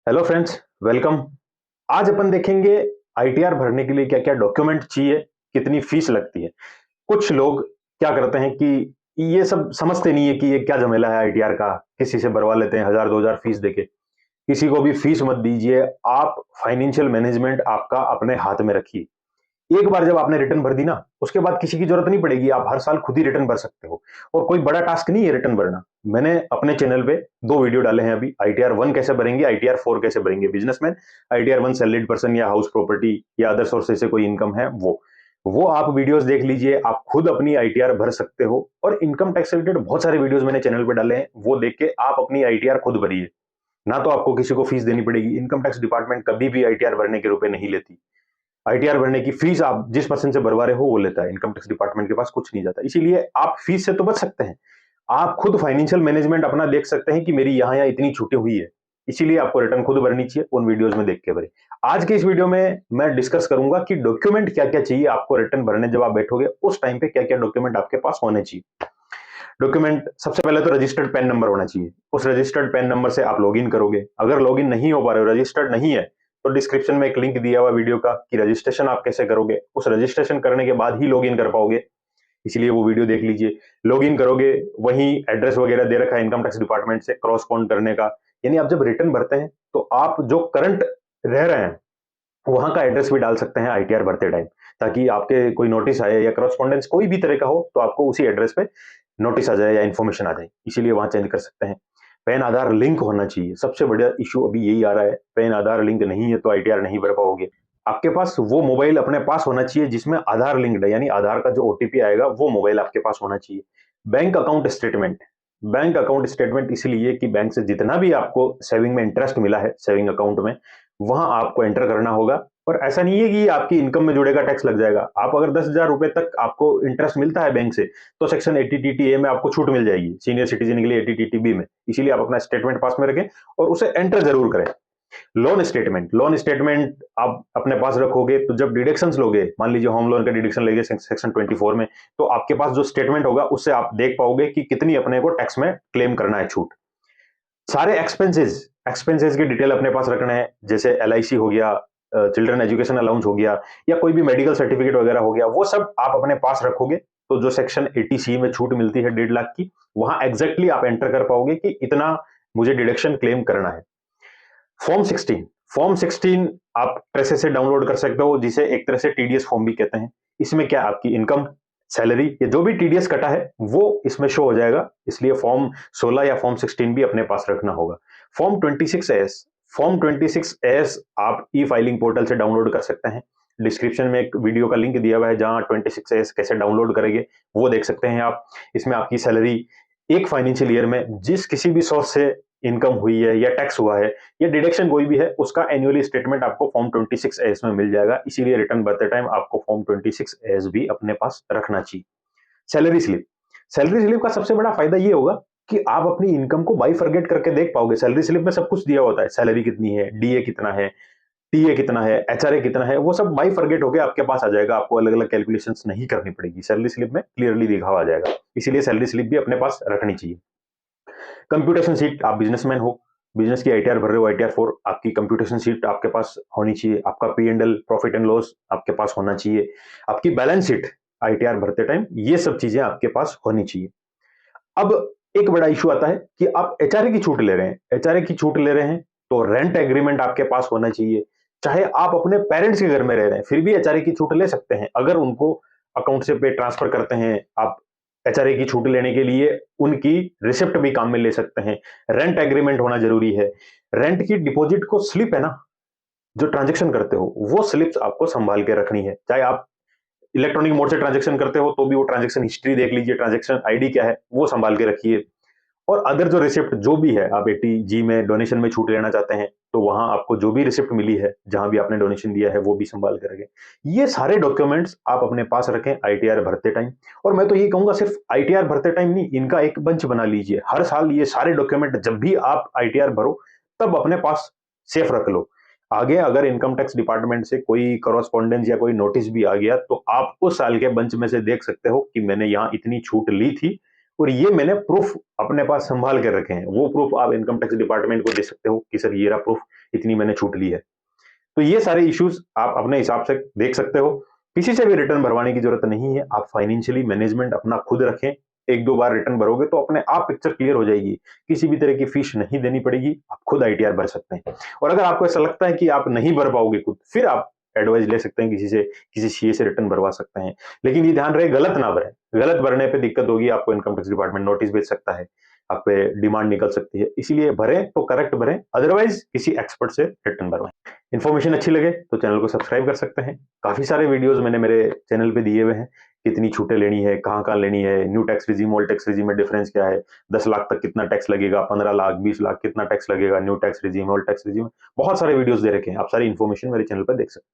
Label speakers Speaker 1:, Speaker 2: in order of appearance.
Speaker 1: Hello friends, welcome. आज अपन देखेंगे ITR भरने के लिए क्या क्या डॉक्यूमेंट चाहिए, कितनी फीस लगती है। कुछ लोग क्या करते हैं कि ये सब समझते नहीं है कि ये क्या झमेला है आईटीआर का। किसी से भरवा लेते हैं 1000-2000 फीस देके। किसी को भी फीस मत दीजिए। आप फाइनेंशियल मैनेजमेंट आपका अपने हाथ में रखिए। एक बार जब आपने रिटर्न भर दी ना, उसके बाद किसी की जरूरत नहीं पड़ेगी। आप हर साल खुद ही रिटर्न भर सकते हो और कोई बड़ा टास्क नहीं है रिटर्न भरना। मैंने अपने चैनल पे 2 वीडियो डाले हैं अभी। आईटीआर 1 कैसे भरेंगे, आईटीआर 4 कैसे भरेंगे। बिजनेसमैन, आईटीआर 1 सैलरीड पर्सन या हाउस प्रॉपर्टी या अदर सोर्सेज से कोई इनकम है, वो आप वीडियोस देख लीजिए। आप खुद अपनी आईटीआर भर सकते हो और इनकम टैक्स से रिलेटेड बहुत सारे वीडियोस मैंने चैनल पे डाले हैं। वो देख के आप अपनी आईटीआर खुद भरिए। ना तो आपको किसी को फीस देनी पड़ेगी। इनकम टैक्स डिपार्टमेंट कभी भी आईटीआर भरने के रुपए नहीं लेती। आईटीआर भरने की फीस आप जिस पर्सन से भरवा रहे हो वो लेता है। इनकम टैक्स डिपार्टमेंट के पास कुछ नहीं जाता। इसीलिए आप फीस से तो बच सकते हैं। आप खुद फाइनेंशियल मैनेजमेंट अपना देख सकते हैं कि मेरी यहाँ यहाँ इतनी छूटें हुई है। इसीलिए आपको रिटर्न खुद भरनी चाहिए, उन वीडियोस में देख के भरे। आज के इस वीडियो में मैं डिस्कस करूंगा कि डॉक्यूमेंट क्या क्या चाहिए आपको रिटर्न भरने। जब आप बैठोगे उस टाइम पे क्या क्या डॉक्यूमेंट आपके पास होने चाहिए। डॉक्यूमेंट सबसे पहले तो रजिस्टर्ड पैन नंबर होना चाहिए। उस रजिस्टर्ड पैन नंबर से आप लॉगिन करोगे। अगर लॉगिन नहीं हो पा रहे हो, रजिस्टर्ड नहीं है, तो डिस्क्रिप्शन में एक लिंक दिया हुआ वीडियो का कि रजिस्ट्रेशन आप कैसे करोगे। उस रजिस्ट्रेशन करने के बाद ही लॉगिन कर पाओगे, इसलिए वो वीडियो देख लीजिए। लॉगिन करोगे, वहीं एड्रेस वगैरह दे रखा है इनकम टैक्स डिपार्टमेंट से क्रॉसपॉन्ड करने का। यानी आप जब रिटर्न भरते हैं तो आप जो करंट रह रहे हैं वहां का एड्रेस भी डाल सकते हैं आईटीआर भरते टाइम, ताकि आपके कोई नोटिस आए या करस्पॉन्डेंस कोई भी तरह का हो तो आपको उसी एड्रेस पे नोटिस आ जाए या इन्फॉर्मेशन आ जाए। इसीलिए वहां चेंज कर सकते हैं। पैन आधार लिंक होना चाहिए। सबसे बड़ा इशू अभी यही आ रहा है, पैन आधार लिंक नहीं है तो आईटीआर नहीं भर पाओगे। आपके पास वो मोबाइल अपने पास होना चाहिए जिसमें आधार लिंक्ड है, यानी आधार का जो ओटीपी आएगा वो मोबाइल आपके पास होना चाहिए। Bank account statement. Bank account statement इसलिए कि बैंक से जितना भी आपको सेविंग में इंटरेस्ट मिला है सेविंग अकाउंट में, वहां आपको एंटर करना होगा। और ऐसा नहीं है कि आपकी इनकम में जुड़ेगा टैक्स लग जाएगा। आप अगर 10,000 रुपए तक आपको इंटरेस्ट मिलता है बैंक से, तो सेक्शन 80TTA में आपको छूट मिल जाएगी सीनियर सिटीजन के लिए, 80TTB में। इसीलिए आप अपना स्टेटमेंट पास में रखें और उसे एंटर जरूर करें। लोन स्टेटमेंट, लोन स्टेटमेंट आप अपने पास रखोगे तो जब डिडक्शंस लोगे, मान लीजिए होम लोन का डिडक्शन लेंगे सेक्शन 24 में, तो आपके पास जो स्टेटमेंट होगा उससे आप देख पाओगे कि कितनी अपने को टैक्स में क्लेम करना है छूट। सारे एक्सपेंसेस, एक्सपेंसेस की डिटेल अपने पास रखना है। जैसे एलआईसी हो गया, चिल्ड्रन एजुकेशन अलाउंस हो गया, या कोई भी मेडिकल सर्टिफिकेट वगैरह हो गया, वो सब आप अपने पास रखोगे तो जो सेक्शन 80C में छूट मिलती है 1.5 लाख की, वहां एग्जैक्टली आप एंटर कर पाओगे कि इतना मुझे डिडक्शन क्लेम करना है। फॉर्म 16, फॉर्म 16 आप ट्रेसे से डाउनलोड कर सकते हो, जिसे एक तरह से टीडीएस फॉर्म भी कहते हैं। इसमें क्या आपकी इनकम, सैलरी, ये जो भी टीडीएस कटा है वो इसमें शो हो जाएगा। इसलिए फॉर्म 16 या फॉर्म 16 भी अपने पास रखना होगा। फॉर्म 26 एस, फॉर्म 26 एस आप ई फाइलिंग पोर्टल से डाउनलोड कर सकते हैं। डिस्क्रिप्शन में एक वीडियो का लिंक दिया हुआ है जहां 26 एस कैसे डाउनलोड करेंगे वो देख सकते हैं आप। इसमें आपकी सैलरी एक फाइनेंशियल ईयर में जिस किसी भी सोर्स से इनकम हुई है या टैक्स हुआ है या डिडक्शन कोई भी है, उसका एनुअली स्टेटमेंट आपको फॉर्म 26 एस में मिल जाएगा। इसीलिए रिटर्न भरते टाइम आपको फॉर्म 26 एस भी अपने पास रखना चाहिए। सैलरी स्लिप, सैलरी स्लिप का सबसे बड़ा फायदा ये होगा कि आप अपनी इनकम को बाइफरगेट करके देख पाओगे। सैलरी स्लिप में सब कुछ दिया होता है, सैलरी कितनी है, डीए कितना है, टीए कितना है, एचआरए कितना है, वो सब बाइफरगेट होके आपके पास आ जाएगा। आपको अलग अलग कैलकुलेशंस नहीं करनी पड़ेगी, सैलरी स्लिप में क्लियरली लिखा हुआ आ जाएगा। इसीलिए सैलरी स्लिप भी अपने पास रखनी चाहिए। कंप्यूटेशन सीट, आप बिजनेसमैन हो, बिजनेस की आईटीआर भर रहे हो, आईटीआर 4, आपकी कंप्यूटेशन सीट आपके पास होनी चाहिए। आपका P&L, प्रॉफिट एंड लॉस आपके पास होना चाहिए। आपकी बैलेंस शीट आईटीआर भरते टाइम, ये सब चीजें आपके पास होनी चाहिए। अब एक बड़ा इशू आता है कि आप एचआरए की छूट ले रहे हैं, एचआरए की छूट ले रहे हैं तो रेंट एग्रीमेंट आपके पास होना चाहिए। चाहे आप अपने पेरेंट्स के घर में रह रहे हैं फिर भी एचआरए की छूट ले सकते हैं। अगर उनको अकाउंट से पे ट्रांसफर करते हैं आप, एचआरए की छूट लेने के लिए उनकी रिसिप्ट भी काम में ले सकते हैं। रेंट एग्रीमेंट होना जरूरी है। रेंट की डिपॉजिट को स्लिप है ना, जो ट्रांजेक्शन करते हो वो स्लिप्स आपको संभाल के रखनी है। चाहे आप इलेक्ट्रॉनिक मोड से ट्रांजेक्शन करते हो तो भी वो ट्रांजेक्शन हिस्ट्री देख लीजिए, ट्रांजेक्शन आईडी क्या है वो संभाल के रखिए। और अदर जो रिसिप्ट जो भी है, आप 80G में डोनेशन में छूट लेना चाहते हैं तो वहां आपको जो भी रिसिप्ट मिली है जहां भी आपने डोनेशन दिया है वो भी संभाल कर रखें। ये सारे डॉक्यूमेंट्स आप अपने पास रखें आईटीआर भरते टाइम। और मैं तो ये कहूंगा सिर्फ आईटीआर भरते टाइम नहीं, इनका एक बंच बना लीजिए। हर साल ये सारे डॉक्यूमेंट जब भी आप आईटीआर भरो तब अपने पास सेफ रख लो। आगे अगर इनकम टैक्स डिपार्टमेंट से कोई करस्पॉन्डेंस या कोई नोटिस भी आ गया तो आप उस साल के बंच में से देख सकते हो कि मैंने यहाँ इतनी छूट ली थी और ये मैंने प्रूफ अपने पास संभाल के रखे हैं। वो प्रूफ आप इनकम टैक्स डिपार्टमेंट को दे सकते हो कि सर ये रहा प्रूफ, इतनी मैंने छूट ली है। तो ये सारे इश्यूज आप अपने हिसाब से देख सकते हो। किसी से भी रिटर्न भरवाने की जरूरत नहीं है। आप फाइनेंशियली मैनेजमेंट अपना खुद रखें। एक दो बार रिटर्न भरोगे तो अपने आप पिक्चर क्लियर हो जाएगी। किसी भी तरह की फीस नहीं देनी पड़ेगी। आप खुद आईटीआर भर सकते हैं। और अगर आपको ऐसा लगता है कि आप नहीं भर पाओगे खुद, फिर आप एडवाइस ले सकते हैं किसी से, किसी सीए से रिटर्न भरवा सकते हैं। लेकिन ये ध्यान रहे, गलत ना भरें। गलत भरने पे दिक्कत होगी, आपको इनकम टैक्स डिपार्टमेंट नोटिस भेज सकता है, आप पे डिमांड निकल सकती है। इसीलिए भरें तो करेक्ट भरें, अदरवाइज किसी एक्सपर्ट से रिटर्न भरवाएं। इन्फॉर्मेशन अच्छी लगे तो चैनल को सब्सक्राइब कर सकते हैं। काफी सारे वीडियोस मैंने मेरे चैनल पे दिए हुए हैं, कितनी छूटें लेनी है, कहाँ लेनी है, new tax regime old tax regime में डिफरेंस क्या है, 10 लाख तक कितना टैक्स लगेगा, 15 लाख 20 लाख कितना टैक्स लगेगा, new tax regime old tax regime. बहुत सारे वीडियोस दे रखे हैं, आप सारी इन्फॉर्मेशन मेरे चैनल पर देख सकते हैं।